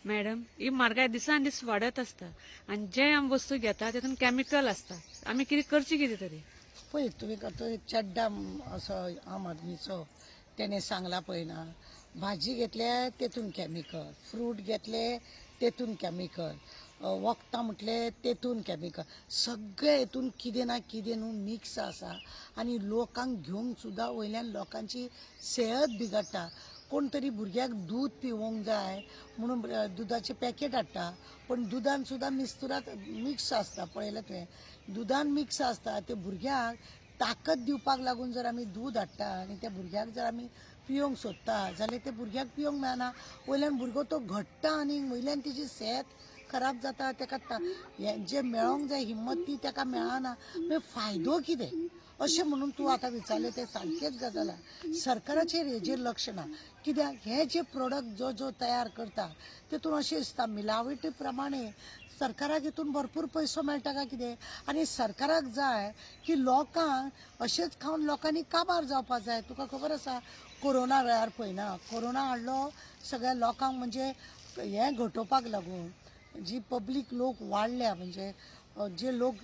Madam ही म्हारगाय दिसान दीस वाडत आसता आणि जे आमी वस्तू घेता तातूंत कॅमिकल आसता. आमी कितें करची कितें तरी. पळय तुवें तो एक चड्डा असो आम आदमीचो त्याने सांगला पळय ना, भाजी घेतल्या तेतून कॅमिकल, फ्रूट घेतले तेतून कॅमिकल, वखदां म्हटले तेतून कॅमिकल, सगळे हेतून कितें ना कितें न्हू मिक्स आसा आनी लोकांक घेवंक सुद्दां वयल्यान लोकांची सेहत बिगडटा. कोण तरी भुरग्याक दूध पिवोवंक जाय म्हणून दुधाचे पॅकेट हाडटा, पण दुधान सुद्दां मिस्तुराक मिक्स आसता. पळयलें तुवें, दुधान मिक्स आसता. ते भुरग्याक ताकद दिवपाक लागून जर आमी दूध हाडटा आनी त्या भुरग्याक जर आमी पिवंक सोदता जाल्यार ते भुरग्याक पिवंक मेळना. वयल्यान भुरगो तो घडटा आनी वयल्यान तेजी सेहत खराब जाता. ताका हें जें मेळोंक जाय हिम्मत ती ताका मेळना. मागीर फायदो कितें अशें म्हणून तूं आतां विचारलें तें सारकेंच गजाल आसा. सरकाराचेर हेजेर लक्ष ना. कित्याक हे जे प्रोडक्ट जो तयार करता तेतून अशें दिसता मिलावटी प्रमाणे सरकाराक हितून भरपूर पयसो मेळटा काय कितें. आनी सरकाराक जाय की लोकांक अशेंच खावन लोकांनी काबार जावपाक जाय. तुका खबर आसा कोरोना वेळार पळयना, कोरोना हाडलो सगळ्या लोकांक म्हणजे हें घटोवपाक लागून जी पब्लीक लोक वाडल्या म्हणजे जे लोक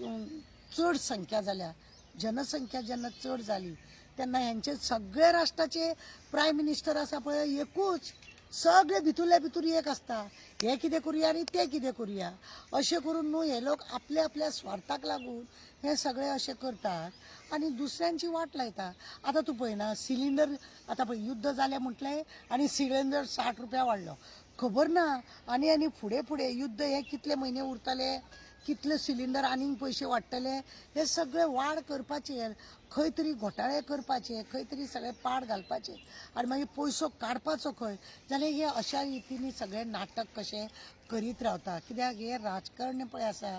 चड संख्या जाल्या, जनसंख्या जेन्ना चड जाली तेन्ना हेंचे सगळे राष्ट्राचे प्रायम मिनिस्टर आसा पळय एकूच, सगळे भितुरल्या भितूर एक आसता. हे कितें करुया आनी ते कितें करुया अशें करून न्हू हे लोक आपल्या आपल्या स्वार्थाक लागून हे सगळे अशें करतात आनी दुसऱ्यांची वाट लायता. आतां तूं पळयना सिलिंडर आतां पळय युद्ध जालें म्हटलें आनी सिलिंडर 60 रुपया वाडलो. खबर ना आनी फुडें फुडें युद्ध हे कितले म्हयने उरतले, कितले सिलिंडर आनीक पयशे वाडटले. हे सगळे वाड करपाचेर खंय तरी घोटाळे करपाचे, खंय तरी सगळे पाड घालपाचे आनी मागीर पयसो काडपाचो खंय. जाल्यार हे अशा रितीनी सगळे नाटक कशे करीत रावता. कित्याक हे राजकारणी पळय आसा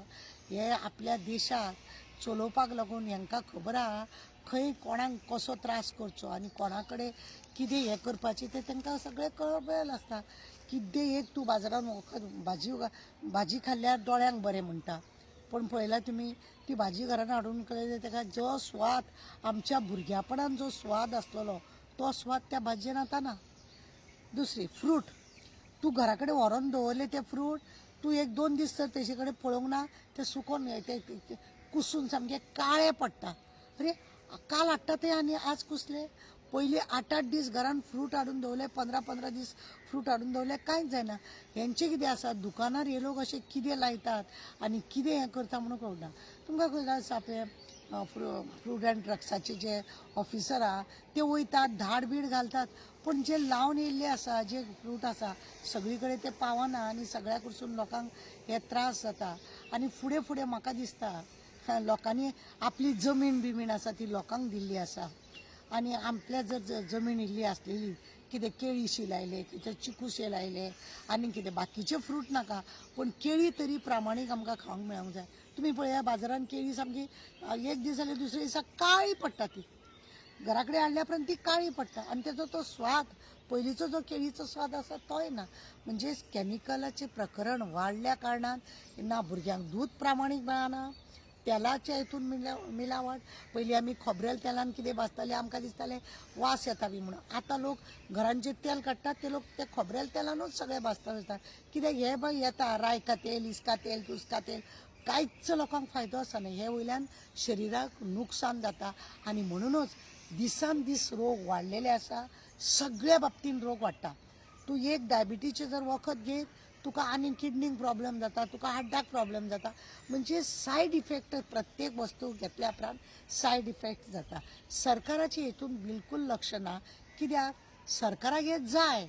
हे आपल्या देशाक चलोवपाक लागून हांकां खबर आहा खंय कोणाक कसो त्रास करचो आनी कोणा कडेन कितें हें करपाचें तें तांकां सगळें कळबेल आसता. कितें एक तूं बाजारान भाजी खाल्ल्यार दोळ्यांक बरें म्हणटा, पण पळयला तुमी ती भाजी घरान हाडून कळयली ताका जो स्वाद आमच्या भुरग्यापणान जो स्वाद आसलेलो तो स्वाद त्या भाजयेन आतां ना. दुसरी फ्रूट, तूं घरा कडेन व्हरोन दवरले ते फ्रूट तूं 1-2 दीस तर तेजे कडेन पळोवंक ना, ते सुकोवन ते कुसून सामके काळे पडटा. अरे काल हाडटा ते आनी आज कुसले. पयलीं 8-8 दीस घरान फ्रूट हाडून दवरले, 15-15 दीस फ्रूट हाडून दवरले कांयच जायना. हेंचें कितें आसा दुकानार हे लोक अशें कितें लायतात आनी कितें हें करता म्हणून कळना. तुमकां खबर आसा पळय फ्रूट एंड ड्रग्साचे जे ऑफिसर आहा ते वयतात धाड बीड घालतात, पण जे लावन येयल्ले आसा जे फ्रूट आसा सगळी कडेन ते पावना आनी सगळ्या कडसून लोकांक हे त्रास जाता. आनी फुडें फुडें म्हाका दिसता लोकांनी आपली जमीन बिमीन आसा ती लोकांक दिल्ली आसा आनी आपल्या जर जमीन इल्ली आसलेली कितें केळीशी लायले, कितें चिकूशे लायले आनी कितें बाकीचे फ्रूट नाका पण केळी तरी प्रामाणीक आमकां खावंक मेळोंक जाय. तुमी पळया बाजारान केळी सामकी एक दीस जाल्यार दुसरे दिसा काळी पडटा. ती घरा कडेन हाडल्या उपरांत ती काळी पडटा आनी तेजो तो स्वाद पयलींचो जो केळीचो स्वाद आसा तोय ना. म्हणजे कॅमिकलाचें प्रकरण वाडल्या कारणान ना भुरग्यांक दूध प्रामाणीक मेळना, तेलाच्या हितून मिलावट. पयलीं आमी खोबरेल तेलान कितें भाजताले आमकां दिसतालें वास येता बी म्हणून. आतां लोक घरान जे तेल काडटात ते लोक ते खोबरेल तेलानूच सगळे भाजता. कित्याक हे बाय येता रायता तेल, इस्का तेल, तुस्का तेल, कांयच लोकांक फायदो आसना. हे वयल्यान शरिराक नुकसान जाता आनी म्हणूनच दिसान दीस रोग वाडलेले आसा. सगळ्या बाबतीन रोग वाडटा. तूं एक डायबिटीचे जर वखद घे तुका आनी किडनीक प्रॉब्लेम जाता, तुका हार्टाक प्रॉब्लेम जाता. म्हणजे सायड इफेक्ट प्रत्येक वस्तू घेतल्या उपरांत सायड इफेक्ट जाता. सरकाराचे हेतून बिलकूल लक्ष ना. कित्याक सरकाराक हे जाय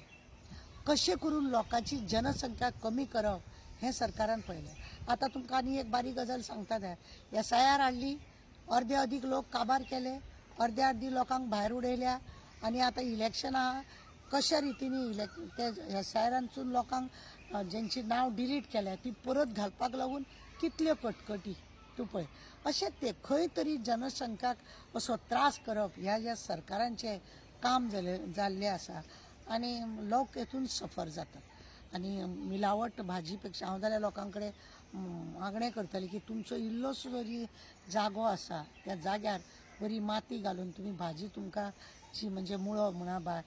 कशें करून लोकांची जनसंख्या कमी करप हें सरकारान पळयलें. आतां तुमकां आनी एक बारीक गजाल सांगता ते SIR हाडली, अर्दे अदीक लोक काबार केले, अर्दी लोकांक भायर उडयल्या आनी आतां इलेक्शन आहा कशा रितीनी ते SIRांतसून लोकांक जेंची नांव डिलीट केल्या ती परत घालपाक लागून कितल्यो कटकटी तूं पळय. अशें ते खंय तरी जनसंख्याक असो त्रास करप ह्या ज्या सरकारांचें काम जाल्लें आसा आनी लोक हेतून सफर जातात. आनी मिलावट भाजी पेक्षा हांव जाल्यार लोकां कडेन मागणें करतलें की तुमचो इल्लोसो जरी जागो आसा त्या जाग्यार बरी माती घालून तुमी भाजी तुमकां जी म्हणजे मुळो म्हणा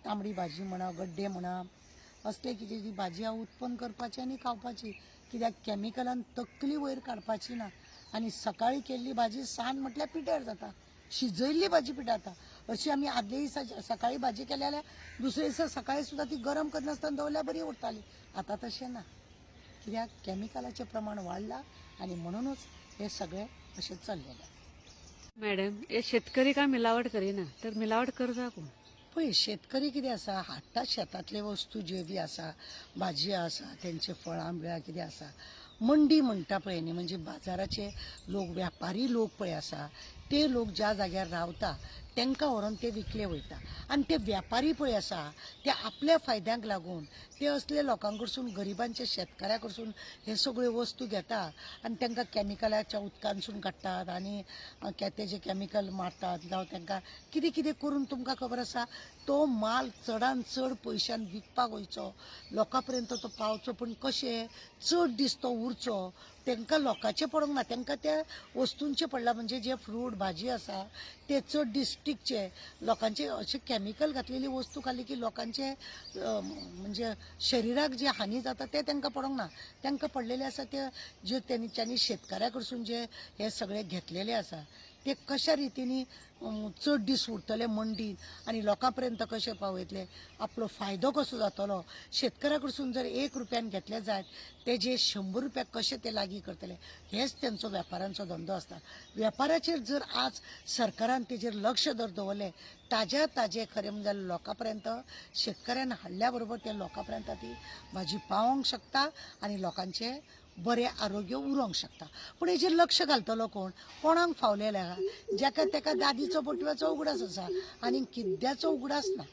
तांबडी भाजी म्हणा, गड्डे म्हणा, असले की जी भाजी हांव उत्पन्न करपाची आनी खावपाची, कित्याक कॅमिकलान तकली वयर काडपाची ना. आनी सकाळी केल्ली भाजी सांज म्हटल्यार पिड्ड्यार जाता, शिजयल्ली भाजी पिड्डारता. अशी आमी आदले दिसा सकाळी भाजी केली जाल्यार दुसरे दिसा सकाळी सुद्धा ती गरम करनासतना दवरल्यार बरी उरताली. आतां तशें ना, कित्याक कॅमिकलाचें प्रमाण वाडलां आनी म्हणूनच हे सगळें अशें चल्लेलें. मॅडम, हे शेतकरी काय मिलावट करिना, तर मिलावट करता कोण? पळय, शेतकरी कितें आसा, हाडटा शेतांतले वस्तू ज्यो बी आसा, भाजी आसा, तेंचे फळां बिळां कितें आसा, मंडी म्हणटा पळय न्ही, म्हणजे बाजाराचे लोक, व्यापारी लोक पळय आसा, ते लोक ज्या जाग्यार रावता तांकां व्हरून ते विकले वयता. आनी ते व्यापारी पळय आसा, ते आपल्या फायद्याक लागून ते असले लोकां कडसून, गरिबांच्या शेतकाऱ्या कडसून हे सगळ्यो वस्तू घेता आनी तांकां कॅमिकलाच्या उदकांसून काडटात आनी तेजे कॅमिकल मारतात. जावं तांकां कितें कितें करून तुमकां खबर आसा, तो माल चडान चड पयशान विकपाक वयचो, लोकां पर्यंत तो पावचो. पूण कशें, चड दीस तो उरचो, तांकां लोकांचें पडोंक ना, तांकां त्या वस्तूंचें पडलां. म्हणजे जे फ्रूट भाजी आसा ते चड दीस टिकचे. लोकांचे अशें कॅमिकल घातलेली वस्तू खाल्ली की लोकांचे म्हणजे शरिराक जी हानी जाता ते तांकां पडोंक ना. तांकां पडलेले आसा ते जे तेंच्यांनी शेतकाऱ्या कडसून जे हे सगळे घेतलेले आसा ते कशा रितीनी चड दीस उरतले मंडीत आनी लोकां पर्यंत कशे पावयतले, आपलो फायदो कसो जातलो. शेतकाऱ्या कडसून जर 1 रुपयान घेतले जायत, ते जे 100 रुपयाक कशे ते लागीं करतले, हेच तेंचो वेपारांचो धंदो आसता. वेपाराचेर जर आज सरकारान तेजेर लक्ष जर दवरलें, ताजे खरें म्हणजे लोकां पर्यंत शेतकऱ्यान हाडल्या बरोबर ते लोकां पर्यंत ती भाजी पावोंक शकता आनी लोकांचें बरें आरोग्य उरोंक शकता. पूण हेजेर लक्ष घालतलो कोण? कोणाक फावलेले आहा? जाका तेका दादीचो बटव्याचो उगडास आसा आनी किद्याचो उगडास ना.